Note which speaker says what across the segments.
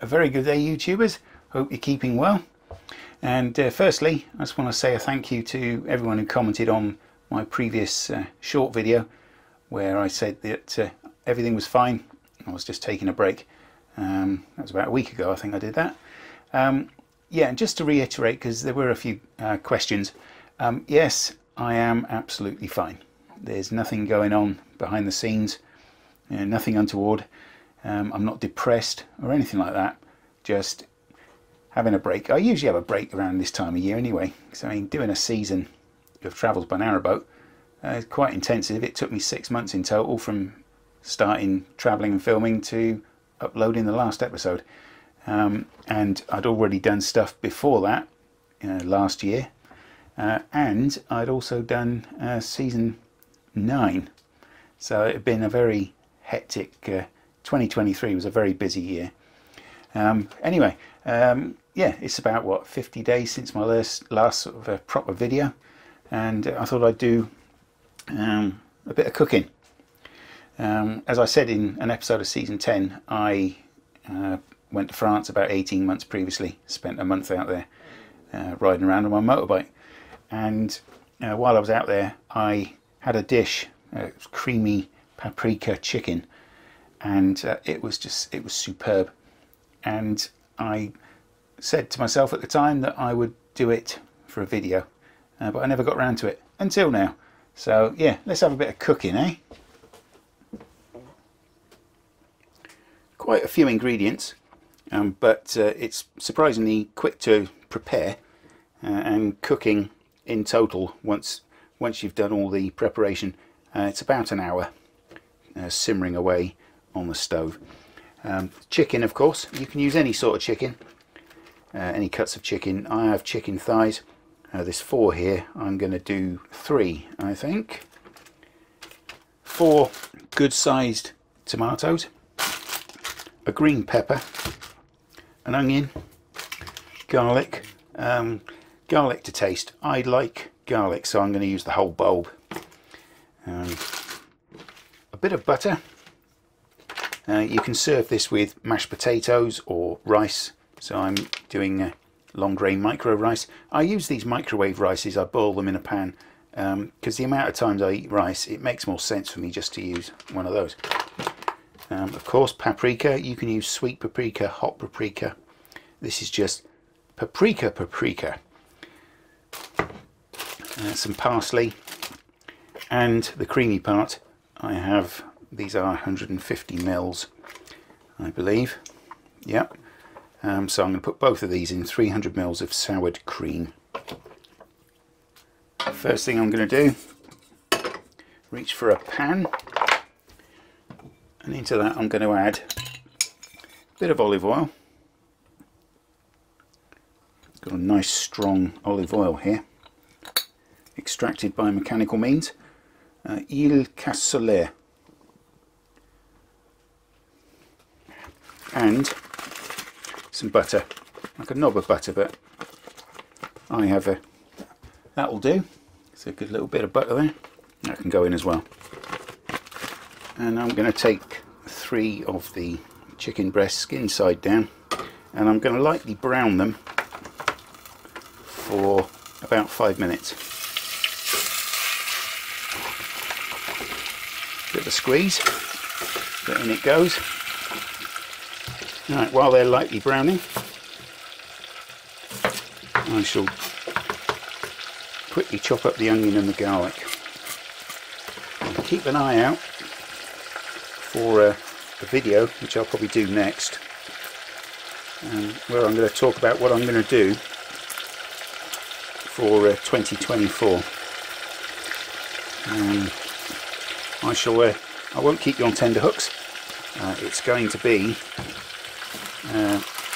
Speaker 1: A very good day, YouTubers. Hope you're keeping well. And firstly, I just want to say a thank you to everyone who commented on my previous short video where I said that everything was fine. I was just taking a break. That was about a week ago, I think I did that. Yeah, and just to reiterate, because there were a few questions, yes, I am absolutely fine. There's nothing going on behind the scenes, nothing untoward. I'm not depressed or anything like that, just having a break. I usually have a break around this time of year anyway, because I mean, doing a season of travels by narrowboat is quite intensive. It took me 6 months in total from starting travelling and filming to uploading the last episode. And I'd already done stuff before that last year, and I'd also done season 9, so it had been a very hectic 2023 was a very busy year. Anyway, yeah, it's about what, 50 days since my last sort of proper video, and I thought I'd do a bit of cooking. As I said in an episode of season 10, I went to France about 18 months previously, spent a month out there riding around on my motorbike, and while I was out there I had a dish, it was creamy paprika chicken, and it was superb. And I said to myself at the time that I would do it for a video, but I never got around to it until now. So yeah, let's have a bit of cooking, eh? Quite a few ingredients, but it's surprisingly quick to prepare, and cooking in total, once you've done all the preparation, it's about an hour simmering away on the stove. Chicken, of course, you can use any sort of chicken, any cuts of chicken. I have chicken thighs. There's 4 here. I'm going to do 3, I think. 4 good sized tomatoes, a green pepper, an onion, garlic, garlic to taste. I like garlic, so I'm going to use the whole bulb. A bit of butter. You can serve this with mashed potatoes or rice, so I'm doing long grain micro rice. I use these microwave rices, I boil them in a pan, because the amount of times I eat rice, it makes more sense for me just to use one of those. Of course, paprika. You can use sweet paprika, hot paprika. This is just paprika. Some parsley, and the creamy part, I have, these are 150 mils, I believe. Yep. So I'm going to put both of these in 300 mils of soured cream. First thing I'm going to do, reach for a pan, and into that I'm going to add a bit of olive oil. Got a nice strong olive oil here, extracted by mechanical means. Huile cassonade, and some butter, like a knob of butter, but I have a, that'll do. It's a good little bit of butter there, that can go in as well. And I'm going to take 3 of the chicken breasts, skin side down, and I'm going to lightly brown them for about 5 minutes. Bit of a squeeze, but in it goes. Right, while they're lightly browning, I shall quickly chop up the onion and the garlic. And keep an eye out for a video, which I'll probably do next, where I'm going to talk about what I'm going to do for 2024. I won't keep you on tender hooks. It's going to be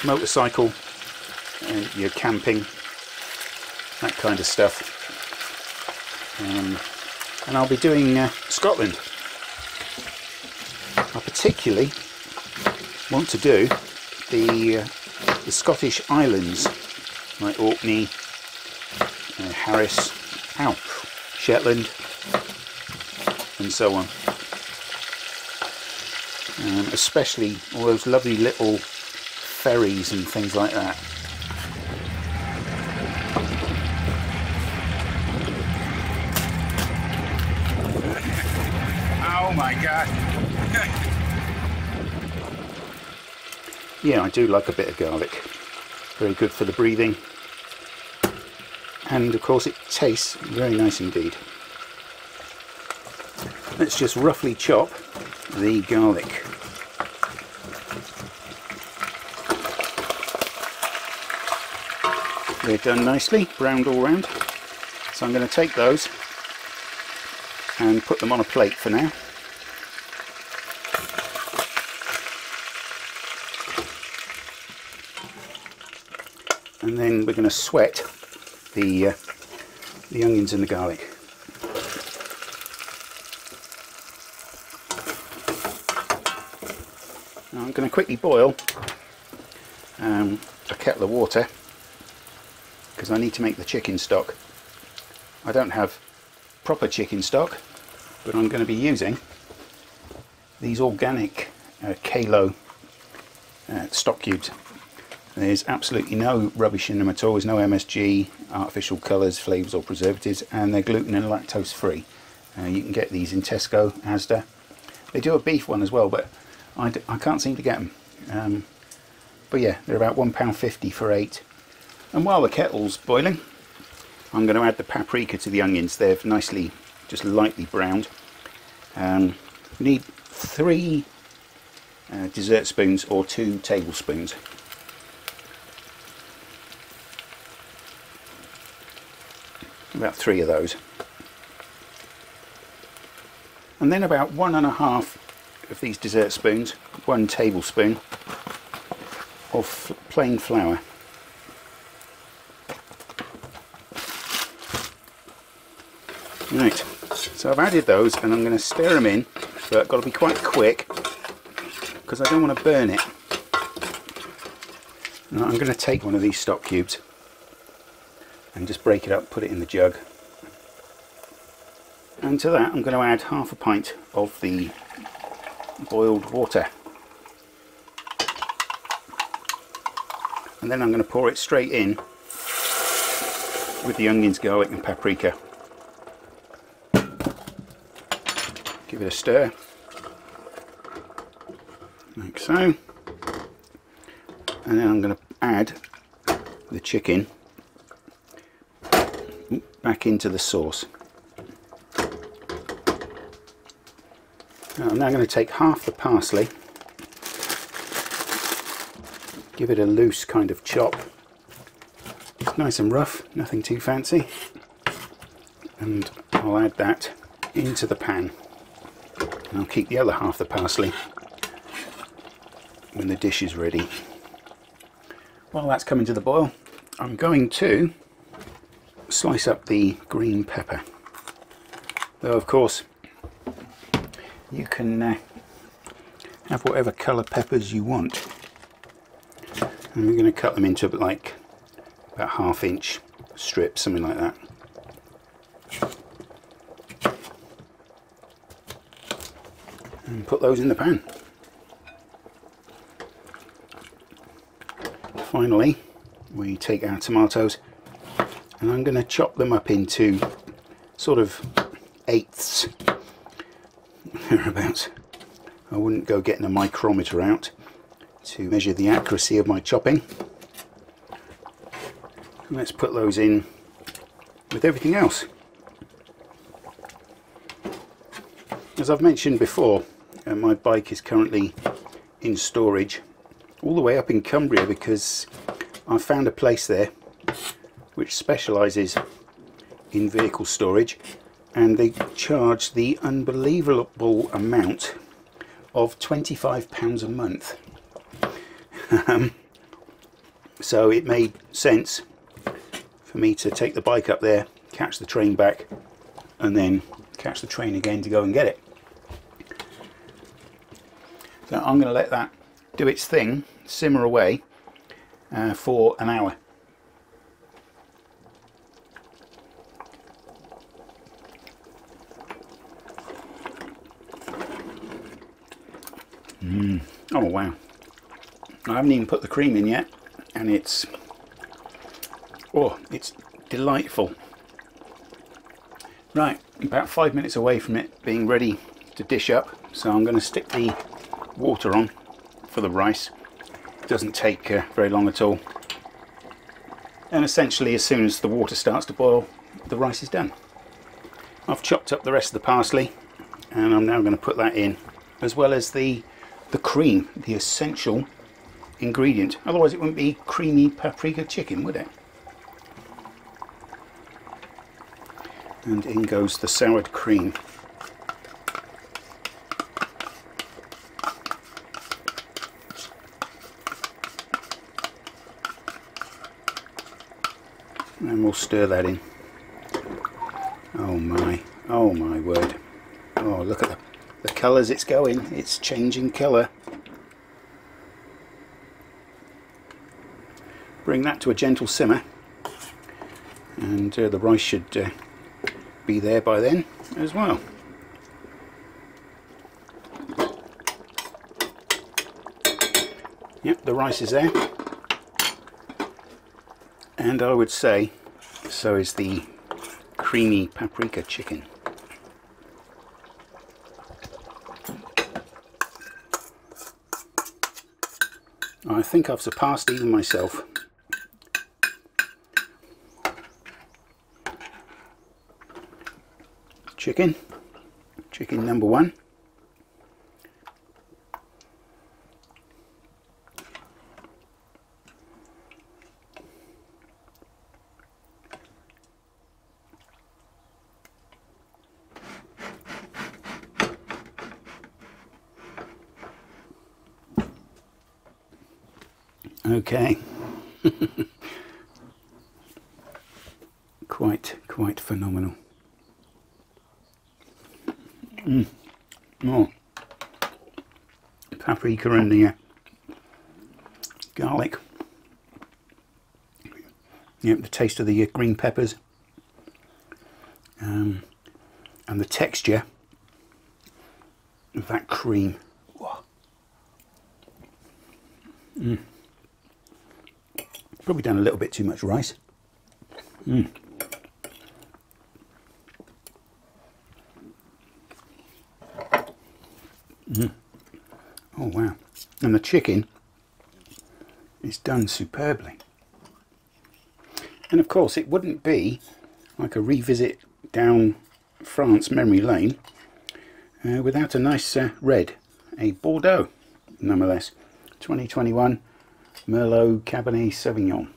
Speaker 1: motorcycle, your camping, that kind of stuff, and I'll be doing Scotland. I particularly want to do the Scottish islands, like Orkney, Harris, Shetland, and so on. Especially all those lovely little ferries and things like that. Oh my god. Yeah, I do like a bit of garlic. Very good for the breathing. And of course it tastes very nice indeed. Let's just roughly chop the garlic. They're done nicely, browned all round. So I'm going to take those and put them on a plate for now. And then we're going to sweat the onions and the garlic. Now I'm going to quickly boil a kettle of water because I need to make the chicken stock. I don't have proper chicken stock, but I'm going to be using these organic Kalo stock cubes. There's absolutely no rubbish in them at all. There's no MSG, artificial colours, flavours or preservatives, and they're gluten and lactose free. You can get these in Tesco, Asda. They do a beef one as well, but I can't seem to get them. But yeah, they're about £1.50 for 8. And while the kettle's boiling, I'm going to add the paprika to the onions. They're nicely, just lightly browned. We need 3 dessert spoons or 2 tablespoons. About 3 of those. And then about 1.5 of these dessert spoons, 1 tablespoon of plain flour. Right, so I've added those and I'm going to stir them in, but I've got to be quite quick because I don't want to burn it. Now I'm going to take one of these stock cubes and just break it up, put it in the jug. And to that I'm going to add half a pint of the boiled water. And then I'm going to pour it straight in with the onions, garlic and paprika. Give it a stir, like so. And then I'm going to add the chicken back into the sauce. Now I'm now going to take half the parsley, give it a loose kind of chop. It's nice and rough, nothing too fancy. And I'll add that into the pan. And I'll keep the other half the parsley when the dish is ready. While that's coming to the boil, I'm going to slice up the green pepper. Though of course you can have whatever colour peppers you want. And we're going to cut them into like about 1/2 inch strips, something like that. And put those in the pan. Finally, we take our tomatoes and I'm going to chop them up into sort of 1/8 thereabouts. I wouldn't go getting a micrometer out to measure the accuracy of my chopping. And let's put those in with everything else. As I've mentioned before, my bike is currently in storage all the way up in Cumbria because I found a place there which specialises in vehicle storage, and they charge the unbelievable amount of £25 a month. So it made sense for me to take the bike up there, catch the train back, and then catch the train again to go and get it. So I'm going to let that do its thing, simmer away for an hour. Oh wow, I haven't even put the cream in yet, and it's delightful. Right, about 5 minutes away from it being ready to dish up, so I'm going to stick the water on for the rice. It doesn't take very long at all, and essentially as soon as the water starts to boil, the rice is done. I've chopped up the rest of the parsley, and I'm now going to put that in, as well as the cream, the essential ingredient. Otherwise it wouldn't be creamy paprika chicken, would it? And in goes the soured cream. And we'll stir that in. Oh my word. Oh, look at the colours it's going. It's changing colour. Bring that to a gentle simmer, and the rice should be there by then as well. Yep, the rice is there, and I would say so is the creamy paprika chicken. I think I've surpassed even myself. Chicken number one. Okay. quite phenomenal. Oh, paprika and the garlic. Yep, the taste of the green peppers, and the texture of that cream. Probably done a little bit too much rice. Oh wow, and the chicken is done superbly. And of course it wouldn't be like a revisit down France memory lane without a nice red, a Bordeaux nonetheless, 2021 Merlot Cabernet Sauvignon,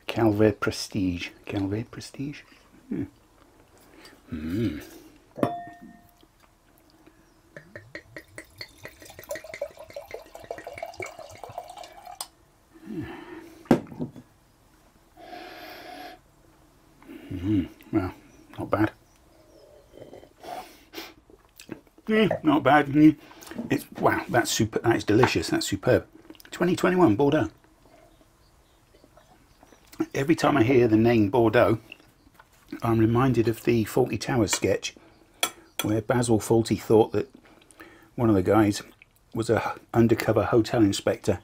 Speaker 1: Calvet Prestige. Calvet Prestige? Well, not bad. Not bad. It's wow. That's super. That is delicious. That's superb. 2021 Bordeaux. Every time I hear the name Bordeaux, I'm reminded of the Fawlty Towers sketch, where Basil Fawlty thought that one of the guys was a undercover hotel inspector,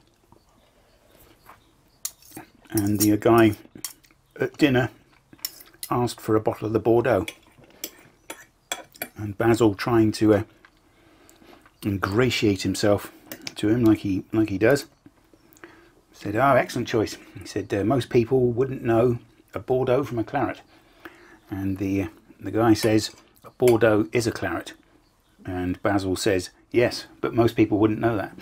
Speaker 1: and the guy at dinner asked for a bottle of the Bordeaux, and Basil, trying to ingratiate himself to him like he does, said, "Oh, excellent choice." He said, "Most people wouldn't know a Bordeaux from a claret." And the guy says, "A Bordeaux is a claret." And Basil says, "Yes, but most people wouldn't know that."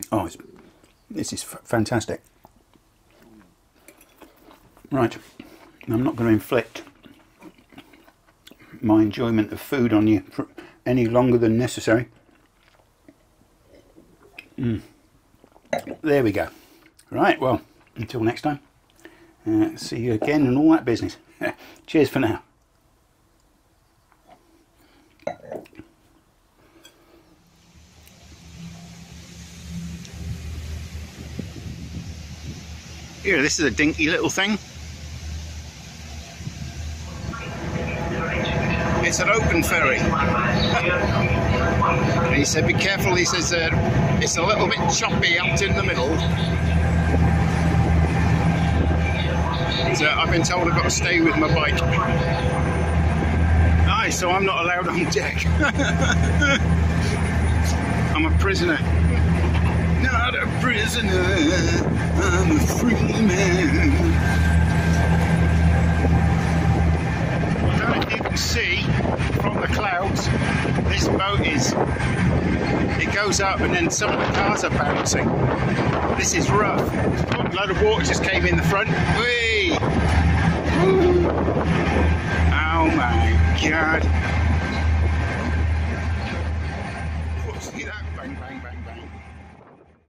Speaker 1: Oh, this is fantastic. Right, I'm not going to inflict my enjoyment of food on you for any longer than necessary. There we go. Right, well, until next time, see you again and all that business. Cheers for now. Here, this is a dinky little thing. it's an open ferry. And he said, be careful, he says, it's a little bit choppy up in the middle. So I've been told I've got to stay with my bike. Aye, so I'm not allowed on deck. I'm a prisoner. Not a prisoner, I'm a free man. I don't know if you can see from the clouds, this boat it goes up and then some of the cars are bouncing. This is rough. Oh, a load of water just came in the front. Whee! Oh my God.